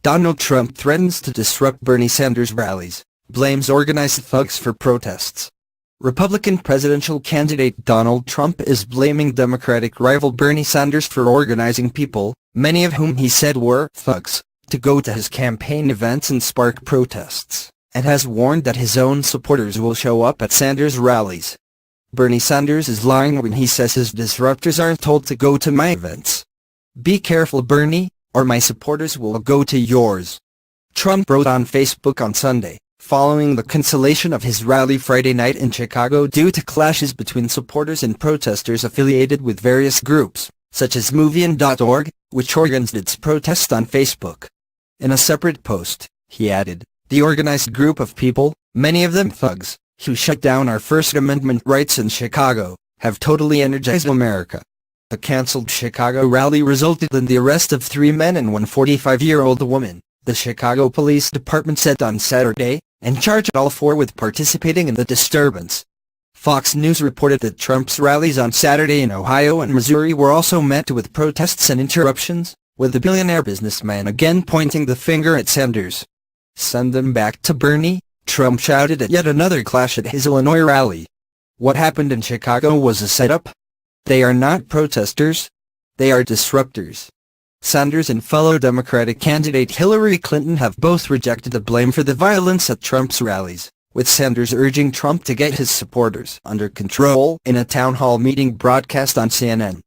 Donald Trump threatens to disrupt Bernie Sanders rallies, blames organized thugs for protests. Republican presidential candidate Donald Trump is blaming Democratic rival Bernie Sanders for organizing people, many of whom he said were thugs, to go to his campaign events and spark protests, and has warned that his own supporters will show up at Sanders rallies. Bernie Sanders is lying when he says his disruptors aren't told to go to my events. Be careful, Bernie, or my supporters will go to yours. Trump wrote on Facebook on Sunday, following the cancellation of his rally Friday night in Chicago due to clashes between supporters and protesters affiliated with various groups, such as MoveOn.org, which organized its protest on Facebook. In a separate post, he added, "The organized group of people, many of them thugs, who shut down our First Amendment rights in Chicago, have totally energized America." The cancelled Chicago rally resulted in the arrest of 3 men and one 45-year-old woman, the Chicago Police Department said on Saturday, and charged all 4 with participating in the disturbance. Fox News reported that Trump's rallies on Saturday in Ohio and Missouri were also met with protests and interruptions, with the billionaire businessman again pointing the finger at Sanders. "Send them back to Bernie," Trump shouted at yet another clash at his Illinois rally. What happened in Chicago was a setup. They are not protesters. They are disruptors. Sanders and fellow Democratic candidate Hillary Clinton have both rejected the blame for the violence at Trump's rallies, with Sanders urging Trump to get his supporters under control in a town hall meeting broadcast on CNN.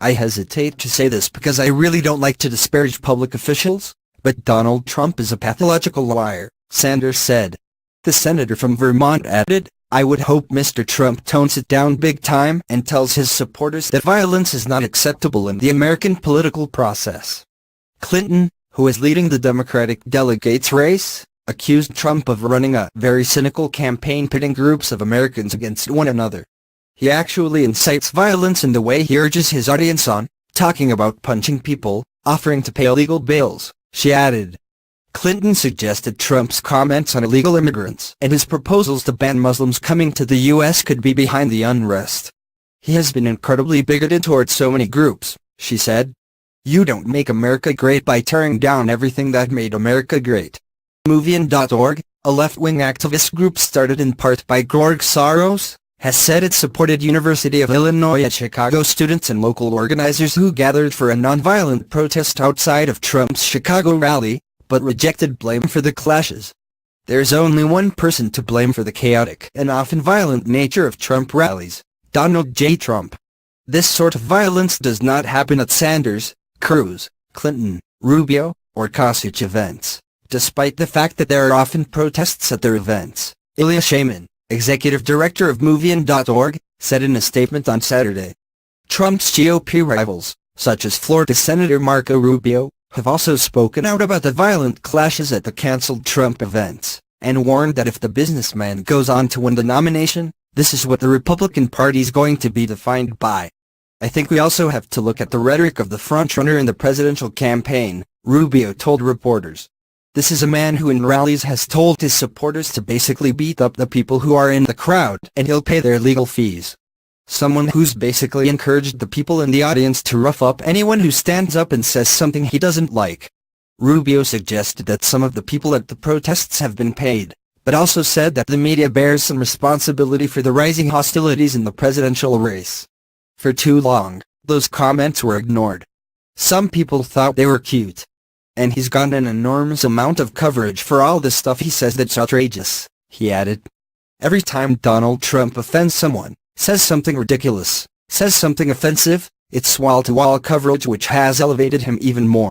"I hesitate to say this because I really don't like to disparage public officials, but Donald Trump is a pathological liar," Sanders said. The senator from Vermont added, "I would hope Mr. Trump tones it down big time and tells his supporters that violence is not acceptable in the American political process." Clinton, who is leading the Democratic delegates race, accused Trump of running a very cynical campaign pitting groups of Americans against one another. "He actually incites violence in the way he urges his audience on, talking about punching people, offering to pay illegal bills," she added. Clinton suggested Trump's comments on illegal immigrants and his proposals to ban Muslims coming to the U.S. could be behind the unrest. "He has been incredibly bigoted towards so many groups," she said. "You don't make America great by tearing down everything that made America great." MoveOn.org, a left-wing activist group started in part by George Soros, has said it supported University of Illinois at Chicago students and local organizers who gathered for a nonviolent protest outside of Trump's Chicago rally, but rejected blame for the clashes. "There's only one person to blame for the chaotic and often violent nature of Trump rallies, Donald J. Trump. This sort of violence does not happen at Sanders, Cruz, Clinton, Rubio, or Kasich events, despite the fact that there are often protests at their events," Ilya Shayman, executive director of MoveOn.org, said in a statement on Saturday. Trump's GOP rivals, such as Florida Senator Marco Rubio, have also spoken out about the violent clashes at the cancelled Trump events, and warned that if the businessman goes on to win the nomination, this is what the Republican Party is going to be defined by. "I think we also have to look at the rhetoric of the frontrunner in the presidential campaign," Rubio told reporters. "This is a man who in rallies has told his supporters to basically beat up the people who are in the crowd and he'll pay their legal fees. Someone who's basically encouraged the people in the audience to rough up anyone who stands up and says something he doesn't like." Rubio suggested that some of the people at the protests have been paid, but also said that the media bears some responsibility for the rising hostilities in the presidential race. For too long, those comments were ignored. "Some people thought they were cute. And he's gotten an enormous amount of coverage for all the stuff he says that's outrageous," he added. "Every time Donald Trump offends someone, says something ridiculous, says something offensive, it's wall-to-wall coverage which has elevated him even more.